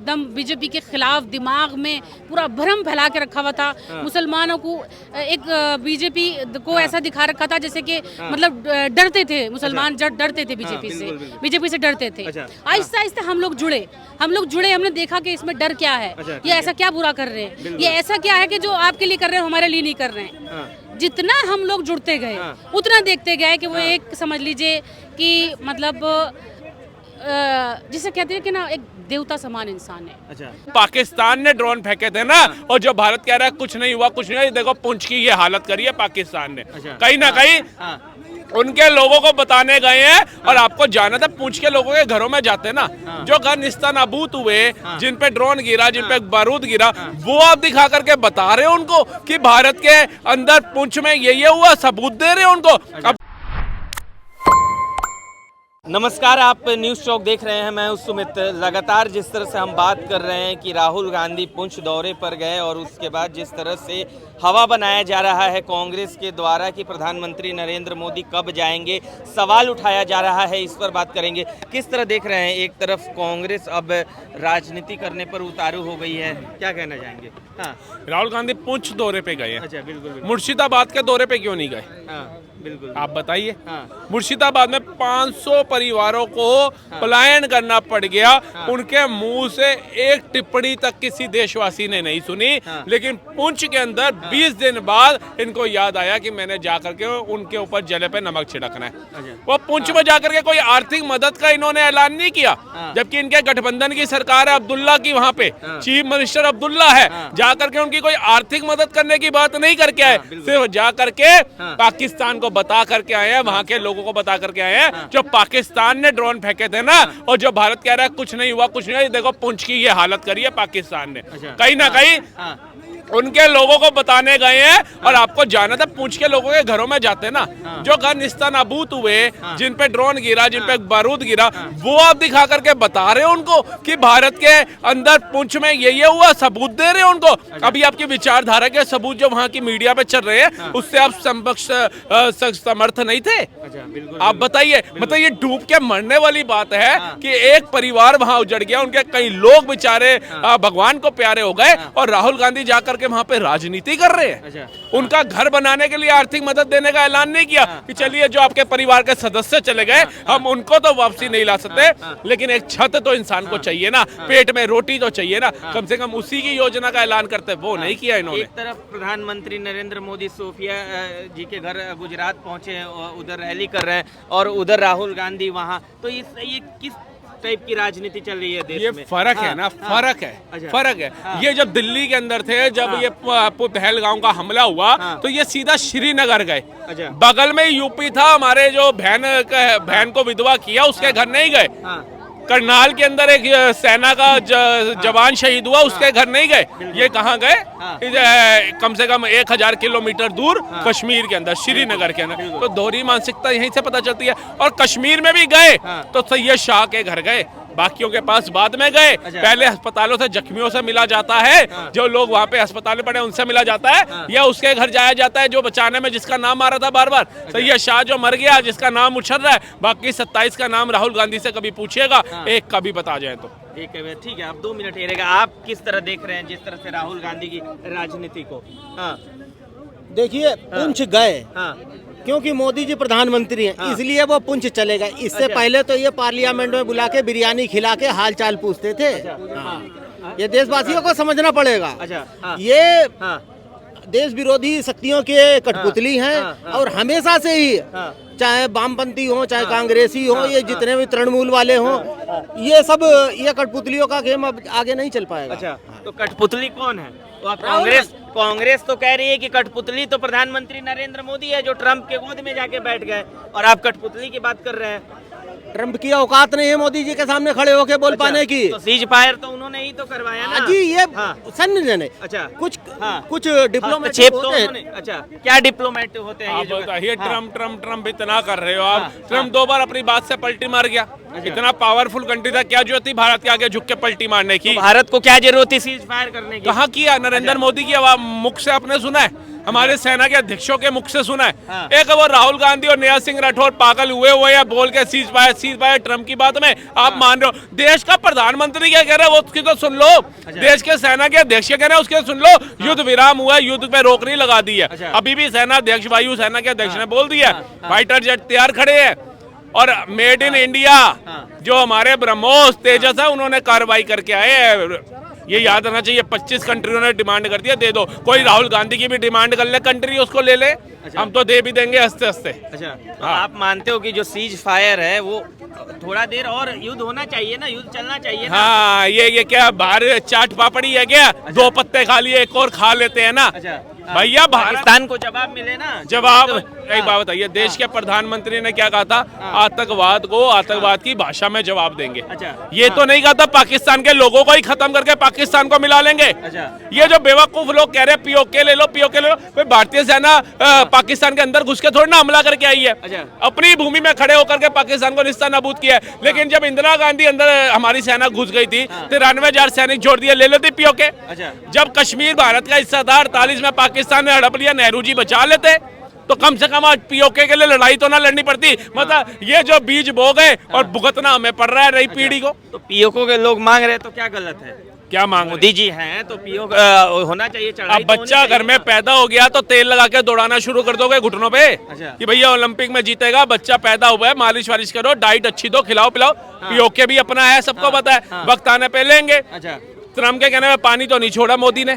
एकदम बीजेपी के खिलाफ दिमाग में पूरा भ्रम फैला के रखा हुआ था। मुसलमानों को एक बीजेपी को ऐसा दिखा रखा था जैसे कि मतलब डरते थे मुसलमान, डरते थे बीजेपी से डरते थे। आहिस्ता आहिस्ता हम लोग जुड़े, हमने देखा कि इसमें डर क्या है, ये ऐसा क्या बुरा कर रहे हैं, ये ऐसा क्या है कि जो आपके लिए कर रहे हैं हमारे लिए नहीं कर रहे हैं। जितना हम लोग जुड़ते गए उतना देखते गए कि वो एक समझ लीजिए कि मतलब जिसे कहते हैं कि ना एक देवता समान इंसान है। अच्छा, पाकिस्तान ने ड्रोन फेंके थे ना, और जो भारत कह रहा है कुछ नहीं हुआ, कुछ नहीं, देखो पुंछ की ये हालत करी है पाकिस्तान ने। कहीं ना कहीं उनके लोगों को बताने गए हैं, और आपको जाना था पुंछ के लोगों के घरों में जाते ना, जो घर निस्तानाबूद हुए, जिन पे ड्रोन गिरा, जिन पे बारूद गिरा, वो आप दिखा करके बता रहे हो उनको कि भारत के अंदर पुंछ में ये हुआ, सबूत दे रहे हो उनको। अब नमस्कार, आप न्यूज़ चौक देख रहे हैं। मैं हूं सुमित। लगातार जिस तरह से हम बात कर रहे हैं कि राहुल गांधी पुंछ दौरे पर गए, और उसके बाद जिस तरह से हवा बनाया जा रहा है कांग्रेस के द्वारा कि प्रधानमंत्री नरेंद्र मोदी कब जाएंगे, सवाल उठाया जा रहा है, इस पर बात करेंगे। किस तरह देख रहे हैं, एक तरफ कांग्रेस अब राजनीति करने पर उतारू हो गई है, क्या कहना चाहेंगे? हाँ, राहुल गांधी पुंछ दौरे पे गए हैं। अच्छा, बिल्कुल। मुर्शिदाबाद के दौरे पे क्यों नहीं गए? हाँ, बिल्कुल, आप बताइए। हाँ। मुर्शिदाबाद में 500 परिवारों को पलायन करना पड़ गया। उनके मुंह से एक टिप्पणी तक किसी देशवासी ने नहीं सुनी। लेकिन पुंछ के अंदर 20 दिन बाद इनको याद आया कि मैंने जाकर के उनके ऊपर जले पे नमक छिड़कना है। वो पुंछ में जाकर के कोई आर्थिक मदद का इन्होंने ऐलान नहीं किया, जबकि इनके गठबंधन की सरकार है, अब्दुल्ला की, वहां पे चीफ मिनिस्टर अब्दुल्ला है। जाकर के उनकी कोई आर्थिक मदद करने की बात नहीं करके आए, सिर्फ जाकर के पाकिस्तान को बता करके आए हैं, वहां के लोगों को बता करके आए हैं। जो पाकिस्तान ने ड्रोन फेंके थे ना, और जो भारत कह रहा है कुछ नहीं हुआ, कुछ नहीं, देखो पुंछ की ये हालत करी है पाकिस्तान ने। कहीं ना कहीं उनके लोगों को बताने गए हैं, और आपको जाना था पुंछ के लोगों के घरों में जाते ना, जो घर निस्तानाबूद हुए, जिन पे ड्रोन गिरा, जिन पे बारूद गिरा, वो आप दिखा करके बता रहे हो उनको कि भारत के अंदर पुंछ में ये हुआ, सबूत दे रहे हो उनको। अभी आपकी विचारधारा के सबूत जो वहां की मीडिया पे चल रहे हैं, उससे आप समर्थ नहीं थे। आप बताइए, मतलब ये डूब के मरने वाली बात है कि एक परिवार वहां उजड़ गया, उनके कई लोग बेचारे भगवान को प्यारे हो गए, और राहुल गांधी जाकर के वहां पे राजनीति कर रहे हैं। उनका घर बनाने के लिए आर्थिक मदद देने का ऐलान नहीं किया कि चलिए जो आपके परिवार के सदस्य चले गए, हम उनको तो वापसी नहीं ला सकते, लेकिन एक छत तो इंसान को चाहिए ना, पेट में रोटी तो चाहिए ना, कम से कम उसी की योजना का ऐलान करते, वो नहीं किया इन्होंने। एक तरफ प्रधानमंत्री नरेंद्र मोदी सोफिया जी के घर गुजरात पहुंचे, उधर रैली कर रहे हैं, और उधर राहुल गांधी वहां, तो ये किस टाइप की राजनीति चल रही है देश में? ये फर्क है ना, फर्क है, फर्क है। ये जब दिल्ली के अंदर थे, जब ये पहलगाम का हमला हुआ, तो ये सीधा श्रीनगर गए। बगल में यूपी था, हमारे जो बहन को विधवा किया, उसके घर नहीं गए। करनाल के अंदर एक सेना का जवान शहीद हुआ, उसके घर नहीं गए। ये कहाँ गए? कम से कम 1000 किलोमीटर दूर कश्मीर के अंदर, श्रीनगर के अंदर। तो दोहरी मानसिकता यहीं से पता चलती है। और कश्मीर में भी गए तो सैयद शाह के घर गए, बाकियों के पास बाद में गए। पहले अस्पतालों से जख्मियों से मिला जाता है, जो लोग वहाँ पे अस्पताल में पड़े उनसे मिला जाता है, या उसके घर जाया जाता है जो बचाने में जिसका नाम आ रहा था बार बार। सैयद शाह जो मर गया, जिसका नाम उछल रहा है, बाकी 27 का नाम राहुल गांधी से कभी पूछिएगा, एक का भी बता जाए तो। ठीक है, ठीक है, आप 2 मिनट रहेगा। आप किस तरह देख रहे हैं जिस तरह से राहुल गांधी की राजनीति को? देखिए, पुंछ गए क्योंकि मोदी जी प्रधानमंत्री हैं, इसलिए वो पुंछ चले गए। इससे पहले तो ये पार्लियामेंट में बुला के बिरयानी खिला के हाल चाल पूछते थे। ये देशवासियों को समझना पड़ेगा। ये देश विरोधी शक्तियों के कठपुतली हैं, और हमेशा से ही, चाहे वामपंथी हो, चाहे कांग्रेसी हो, ये जितने भी तृणमूल वाले हों, ये सब ये कठपुतलियों का गेम अब आगे नहीं चल पाएगा। अच्छा, तो कठपुतली कौन है? कांग्रेस तो कह रही है कि कठपुतली तो प्रधानमंत्री नरेंद्र मोदी है, जो ट्रम्प के गोद में जाके बैठ गए, और आप कठपुतली की बात कर रहे हैं। ट्रम्प की औकात नहीं है मोदी जी के सामने खड़े होके बोल पाने की। तो सीज फायर तो उन्होंने ही तो करवाया ना जी, ये सैन्य ने। अच्छा, कुछ डिप्लोमेट होते हैं। अच्छा, क्या डिप्लोमेट होते हैं? ये ट्रम्प इतना कर रहे हो आप। ट्रम्प 2 बार अपनी बात से पलटी मार गया। इतना पावरफुल कंट्री था, क्या जरूरत थी भारत के आगे झुक के पलटी मारने की? भारत को क्या जरूरत थी सीज फायर करने की? कहाँ किया? नरेंद्र मोदी की मुख से आपने सुना है? हमारे सेना के अध्यक्षों के मुख से सुना है। हाँ। एक वो राहुल गांधी और नया सिंह राठौर पागल हुए हैं बोल के सीज पाए ट्रम्प की बात में आप मान रहे हो। देश का प्रधानमंत्री क्या कह रहा है वो उसकी तो सुन लो। देश के सेना के अध्यक्ष क्या कह रहे हैं उसके सुन लो। युद्ध विराम हुआ है, युद्ध पे रोक नहीं लगा दी है। अभी भी सेना अध्यक्ष वायु सेना के अध्यक्ष ने बोल दिया फाइटर जेट तैयार खड़े हैं और मेड इन इंडिया जो हमारे ब्रह्मोस तेजस है उन्होंने कार्रवाई करके आए हैं। ये याद रखना चाहिए। 25 कंट्रियों ने डिमांड कर दिया दे दो। कोई राहुल गांधी की भी डिमांड कर ले कंट्री उसको ले ले। हम तो दे भी देंगे हंसते हंसते। अच्छा तो आप मानते हो कि जो सीज फायर है वो थोड़ा देर और युद्ध होना चाहिए ना, युद्ध चलना चाहिए ना? हाँ ये क्या बाहर चाट पापड़ी है क्या? 2 पत्ते खा लिए एक और खा लेते हैं ना। अच्छा भैया पाकिस्तान को जवाब मिले ना। जवाब एक बात बताइए, देश के प्रधानमंत्री ने क्या कहा था? आतंकवाद को आतंकवाद की भाषा में जवाब देंगे। ये तो नहीं कहा था पाकिस्तान के लोगों को ही खत्म करके पाकिस्तान को मिला लेंगे। ये जो बेवकूफ लोग कह रहे हैं पीओके ले लो पीओके ले लो, कोई भारतीय सेना पाकिस्तान के अंदर घुस के थोड़ी ना हमला करके आई है। अपनी भूमि में खड़े होकर के पाकिस्तान को निस्ता नाबूद किया है। लेकिन जब इंदिरा गांधी अंदर हमारी सेना घुस गई थी 93,000 सैनिक जोड़ दिए, ले लेती पीओके। जब कश्मीर भारत का हिस्सा था 48 में पाकिस्तान ने हड़प लिया, नेहरू जी बचा लेते तो कम से कम आज पीओके के लिए लड़ाई तो ना लड़नी पड़ती। मतलब ये जो बीज बो गए और भुगतना हमें पड़ रहा है नई पीढ़ी को। तो पीओके के लोग मांग रहे तो क्या गलत है? क्या मांग? मोदी जी हैं तो पीओ होना चाहिए। अब बच्चा घर में पैदा हो गया तो तेल लगा के दौड़ाना शुरू कर दोगे घुटनों पे कि भैया ओलंपिक में जीतेगा बच्चा पैदा हुआ है, मालिश वालिश करो, डाइट अच्छी दो, खिलाओ पिलाओ। पीओके भी अपना है, सबको पता है। वक्त आने पे लेंगे। ट्रम्प के कहने पे पानी तो नहीं छोड़ा मोदी ने।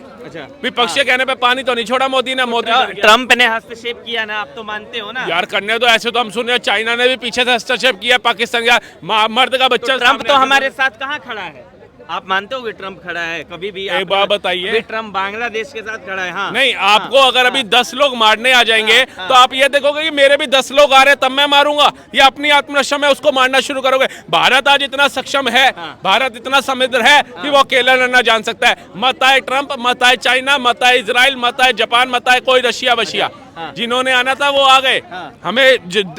विपक्ष के कहने पे पानी तो नहीं छोड़ा मोदी ने। ट्रम्प ने हस्तक्षेप किया ना, आप तो मानते हो ना? यार करने तो ऐसे तो हम सुने चाइना ने भी पीछे से हस्तक्षेप किया पाकिस्तान का मर्द का बच्चा। ट्रम्प तो हमारे साथ कहाँ खड़ा है? आप मानते हो कि ट्रम्प खड़ा है कभी भी? एक बात बताइए, ट्रम्प बांग्लादेश के साथ खड़ा है। हाँ नहीं आपको अगर अभी 10 लोग मारने आ जाएंगे तो आप ये देखोगे कि मेरे भी 10 लोग आ रहे तब मैं मारूंगा, या अपनी आत्मरक्षा में उसको मारना शुरू करोगे। भारत आज इतना सक्षम है, भारत इतना समृद्ध है कि वो अकेला लड़ना जान सकता है। मत आए ट्रम्प, मत आए चाइना, मत आए इजराइल, मत आए जापान, मत आए कोई रशिया वशिया। जिन्होंने आना था वो आ गए। हमें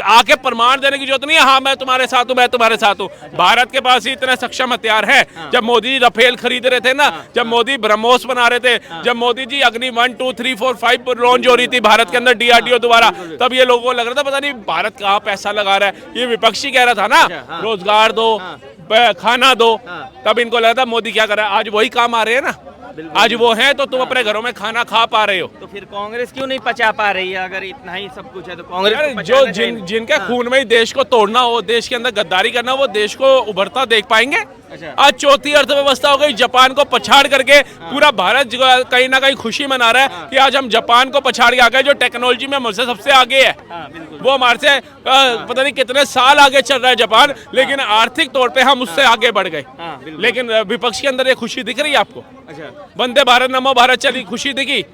आके प्रमाण देने की जरूरत नहीं है हाँ मैं तुम्हारे साथ हूँ, मैं तुम्हारे साथ हूँ। भारत के पास ही इतने सक्षम हथियार है। जब मोदी राफेल खरीद रहे थे ना, जब मोदी ब्रह्मोस बना रहे थे, जब मोदी जी अग्नि 1 2 3 4 5 लॉन्च हो रही थी भारत के अंदर DRDO द्वारा, तब ये लोगों को लग रहा था पता नहीं भारत कहाँ पैसा लगा रहा है। ये विपक्षी कह रहा था ना रोजगार दो, खाना दो, तब इनको लगा था मोदी क्या कर रहा है। आज वही काम आ रहे हैं ना, आज वो है तो तुम अपने घरों में खाना खा पा रहे हो। तो फिर कांग्रेस क्यों नहीं पचा पा रही है? अगर इतना ही सब कुछ है तो कांग्रेस जो जिनके खून में ही देश को तोड़ना हो, देश के अंदर गद्दारी करना, वो देश को उभरता देख पाएंगे? आज चौथी अर्थव्यवस्था हो गई, जापान को पछाड़ करके पूरा भारत कहीं ना कहीं खुशी मना रहा है कि आज हम जापान को पछाड़ के आ गए, जो टेक्नोलॉजी में मुझसे सबसे आगे है। वो हमारे से पता नहीं कितने साल आगे चल रहा है जापान, लेकिन आर्थिक तौर पे हम उससे आगे बढ़ गए। लेकिन विपक्ष के अंदर ये खुशी दिख रही है आपको? वंदे भारत नमो भारत चली, खुशी दिखी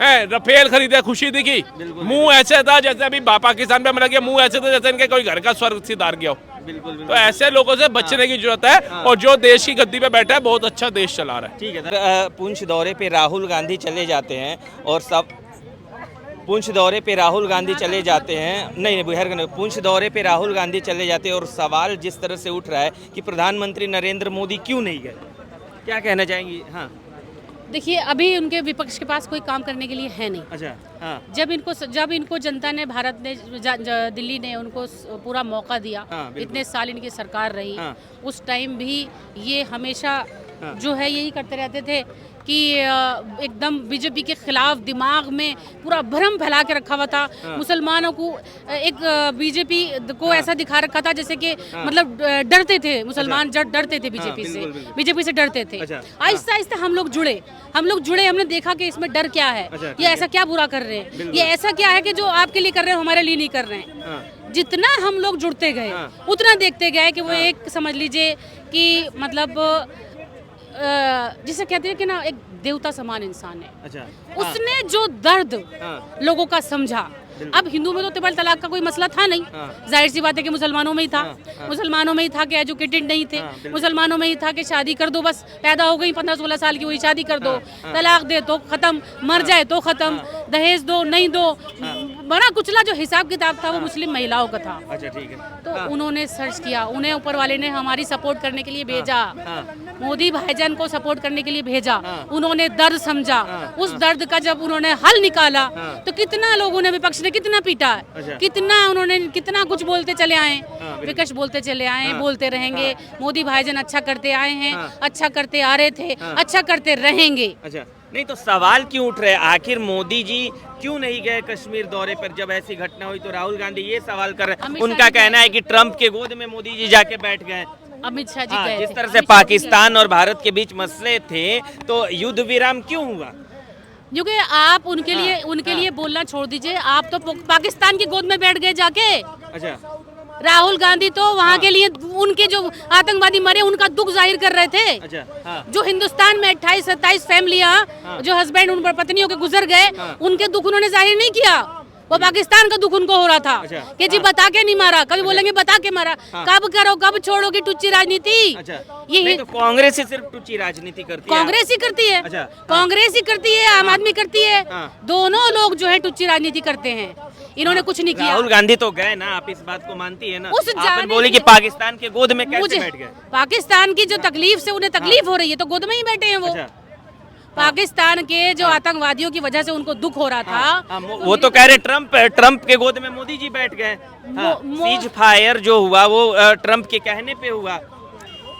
है? राफेल खरीदे, खुशी दिखी? मुंह ऐसे था जैसे अभी पाकिस्तान पे मिला गया, मुंह ऐसे था जैसे इनके कोई घर का स्वर्ग सिधार गया हो। तो ऐसे लोगों से बचने की जरूरत है। और जो देश की गद्दी पे बैठा है बहुत अच्छा देश चला रहा है। ठीक है। पुंछ दौरे पे राहुल गांधी चले जाते हैं और सब पुंछ दौरे पे राहुल गांधी चले जाते हैं नहीं पुंछ दौरे पे राहुल गांधी चले जाते हैं और सवाल जिस तरह से उठ रहा है कि प्रधानमंत्री नरेंद्र मोदी क्यों नहीं गए, क्या कहना चाहेंगी? हाँ देखिए अभी उनके विपक्ष के पास कोई काम करने के लिए है नहीं। अच्छा हाँ। जब इनको जनता ने, भारत ने, दिल्ली ने उनको पूरा मौका दिया, इतने साल इनकी सरकार रही, उस टाइम भी ये हमेशा जो है यही करते रहते थे कि एकदम बीजेपी के खिलाफ दिमाग में पूरा भ्रम फैला के रखा हुआ था। मुसलमानों को एक बीजेपी को ऐसा दिखा रखा था जैसे कि मतलब डरते थे मुसलमान, डरते थे बीजेपी से डरते थे। आहिस्ता आहिस्ता हम लोग जुड़े, हमने देखा कि इसमें डर क्या है, ये ऐसा क्या बुरा कर रहे हैं, ये ऐसा क्या है कि जो आपके लिए कर रहे हैं हमारे लिए नहीं कर रहे हैं। जितना हम लोग जुड़ते गए उतना देखते गए कि वो एक समझ लीजिए कि मतलब जिसे कहते हैं कि ना एक देवता समान इंसान है। अच्छा। उसने जो दर्द लोगों का समझा। अब हिंदू में तो ट्रिपल तलाक का कोई मसला था नहीं, जाहिर सी बात है कि मुसलमानों में ही था। मुसलमानों में ही था कि एजुकेटेड नहीं थे, मुसलमानों में ही था कि शादी कर दो, बस पैदा हो गई 15-16 साल की, वही शादी कर दो, तलाक दे तो खत्म, मर जाए तो खत्म, दहेज दो नहीं दो, बड़ा कुचला जो हिसाब किताब था वो मुस्लिम महिलाओं का था। अच्छा ठीक है। तो उन्होंने सर्च किया, उन्हें ऊपर वाले ने हमारी सपोर्ट करने के लिए भेजा, मोदी भाईजान को सपोर्ट करने के लिए भेजा। उन्होंने दर्द समझा, उस दर्द का जब उन्होंने हल निकाला तो कितना लोगों ने, विपक्ष ने कितना पीटा है, कितना उन्होंने कितना कुछ बोलते चले आए, विपक्ष बोलते चले आए, बोलते रहेंगे। मोदी भाईजान अच्छा करते आए हैं, अच्छा करते आ रहे थे, अच्छा करते रहेंगे। अच्छा नहीं तो सवाल क्यों उठ रहे, आखिर मोदी जी क्यों नहीं गए कश्मीर दौरे पर जब ऐसी घटना हुई? तो राहुल गांधी ये सवाल कर रहे हैं, उनका कहना है कि ट्रम्प के गोद में मोदी जी जाके बैठ गए। अमित शाह जी हाँ, गए जिस थे। तरह से पाकिस्तान और भारत के बीच मसले थे तो युद्ध विराम क्यों हुआ? क्योंकि आप उनके लिए बोलना छोड़ दीजिए, आप तो पाकिस्तान की गोद में बैठ गए जाके। अच्छा राहुल गांधी तो वहाँ के लिए उनके जो आतंकवादी मरे उनका दुख जाहिर कर रहे थे। अच्छा हाँ। जो हिंदुस्तान में 28-27 फैमिलियाँ जो हस्बैंड उन पर पत्नियों के गुजर गए, उनके दुख उन्होंने जाहिर नहीं किया, वो पाकिस्तान का दुख उनको हो रहा था कि जी बता के नहीं मारा, कभी बोलेंगे बता के मारा। कब करो, कब छोड़ोगी टुच्ची राजनीति? अच्छा ये नहीं तो कांग्रेस ही सिर्फ टुच्ची राजनीति करती है। कांग्रेस ही करती है, अच्छा, कांग्रेस ही करती है, आम आदमी करती है, हाँ। दोनों लोग जो है टुच्ची राजनीति करते हैं। इन्होंने कुछ नहीं किया। राहुल गांधी तो गए ना, आप इस बात को मानती है ना? उस आपने जाने बोली कि में- पाकिस्तान के गोद में कैसे मुझे बैठ गए? पाकिस्तान की जो तकलीफ से उन्हें तकलीफ हो रही है तो गोद में ही बैठे हैं वो। अच्छा पाकिस्तान के जो आतंकवादियों की वजह से उनको दुख हो रहा था, हाँ, वो तो कह रहे ट्रम्प के गोद में मोदी जी बैठ गए। हाँ, सीज फायर जो हुआ वो ट्रम्प के कहने पे हुआ।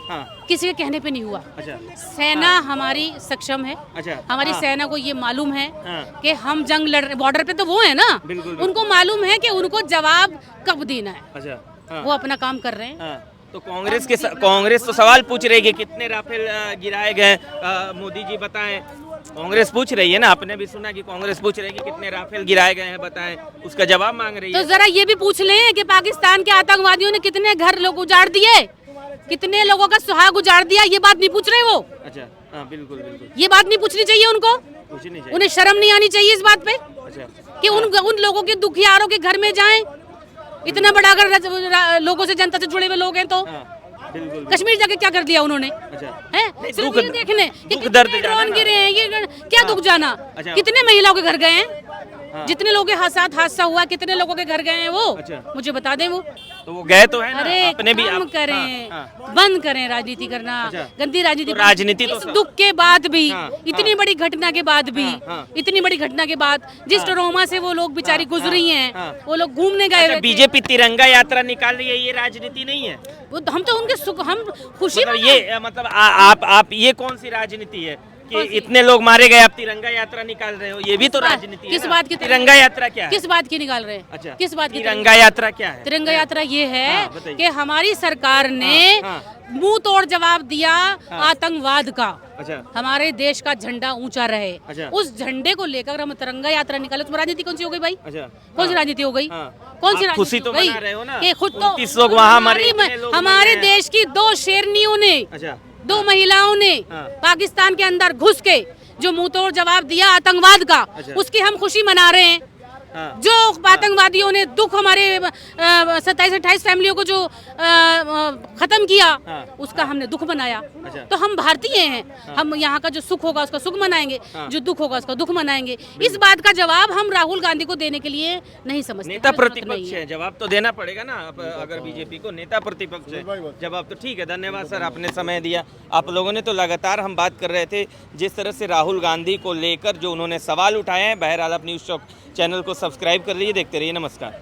हाँ किसी के कहने पे नहीं हुआ। अच्छा सेना हमारी सक्षम है, अच्छा हमारी हाँ। सेना को ये मालूम है हाँ। कि हम जंग लड़ रहे, बॉर्डर पे तो वो है ना, बिल्कुल। उनको मालूम है कि उनको जवाब कब देना है, अच्छा हाँ। वो अपना काम कर रहे हैं। हाँ। तो कांग्रेस तो सवाल पूछ रही है कि कितने राफेल गिराए गए, मोदी जी बताएं। कांग्रेस पूछ रही है ना, आपने भी सुना कि कांग्रेस पूछ रही है कि कितने राफेल गिराए गए हैं, बताएं, उसका जवाब मांग रही तो है। जरा ये भी पूछ लें कि पाकिस्तान के आतंकवादियों ने कितने घर लोग उजाड़ दिए, कितने लोगों का सुहाग उजाड़ दिया, ये बात नहीं पूछ रहे वो। अच्छा हाँ बिल्कुल बिल्कुल, ये बात नहीं पूछनी चाहिए उनको, पूछनी चाहिए। उन्हें शर्म नहीं आनी चाहिए इस बात पे अच्छा कि उन लोगों के दुखियारों के घर में जाएं। इतना बड़ा अगर लोगों से, जनता से जुड़े हुए लोग हैं तो हाँ बिल्कुल। कश्मीर जाके क्या कर दिया उन्होंने? अच्छा हैं? नहीं, सिर्फ दुख- ये देखने कि दुख दर्द कितने जाना ड्रोन ना। गिरे हैं, ये क्या दुख जाना? अच्छा। कितने महिलाओं के घर गए हैं? हाँ। जितने लोगों के साथ हादसा हुआ, कितने लोगों के घर गए हैं वो? अच्छा। मुझे बता दें वो। तो वो गए तो है ना, अरे अपने भी कम आप- करें, हाँ, हाँ। बंद करें राजनीति करना, अच्छा। गंदी राजनीति। तो राजनीति तो इस सब- दुख के बाद भी, हाँ, इतनी बड़ी घटना के बाद भी, हाँ। इतनी बड़ी घटना के बाद जिस ट्रॉमा से वो लोग बेचारी गुजरी हैं, हाँ। वो लोग घूमने गए अच्छा हुए थे। बीजेपी तिरंगा यात्रा निकाल रही है, ये राजनीति नहीं है? हम तो उनके सुख, हम खुशी मतलब मनाएं। ये मतलब आप ये कौन सी राजनीति है कि कौन सी? इतने लोग मारे गए, आप तिरंगा यात्रा निकाल रहे हो? ये भी तो किस बात- राजनीति है किस ना? बात की तिरंगा यात्रा क्या है? किस बात की निकाल रहे हैं? अच्छा किस बात की? तिरंगा यात्रा क्या है? तिरंगा यात्रा ये है हाँ, बताइए। कि हमारी सरकार ने हाँ। मुंह तोड़ जवाब दिया आतंकवाद का। अच्छा हमारे देश का झंडा ऊंचा रहे, अच्छा। उस झंडे को लेकर हम तिरंगा यात्रा निकाले तो राजनीति कौन सी हो गई भाई? अच्छा कौन सी हाँ। राजनीति हो गई? हाँ। कौन सी आप खुशी राजनीति तो हो गई? मना रहे हो ना? ये खुद तो 29 लोग वहाँ मरे, इतने लोग हमारे मरे हैं। देश की 2 शेरनियों ने, अच्छा 2 महिलाओं ने हाँ। पाकिस्तान के अंदर घुस के जो मुंह तोड़ जवाब दिया आतंकवाद का, अच्छा। उसकी हम खुशी मना रहे हैं। हाँ। जो आतंकवादियों ने दुख हमारे 27-28 फैमिलियों को जो खत्म किया, हाँ। उसका हमने दुख मनाया। अच्छा। तो हम भारतीय हैं, हम यहाँ का जो सुख होगा उसका सुख मनाएंगे, हाँ। जो दुख होगा उसका दुख मनाएंगे। इस बात का जवाब हम राहुल गांधी को देने के लिए नहीं समझते। नेता हमें जरूरत प्रतिपक्ष नहीं है, जवाब तो देना पड़ेगा ना। आप अगर बीजेपी को नेता प्रतिपक्ष है जवाब तो ठीक है। धन्यवाद सर, आपने समय दिया। आप लोगों ने तो लगातार हम बात कर रहे थे जिस तरह से राहुल गांधी को लेकर जो उन्होंने सवाल उठाए हैं। बहरहाल आप न्यूज़ चौक चैनल को सब्सक्राइब कर लीजिए, देखते रहिए। नमस्कार।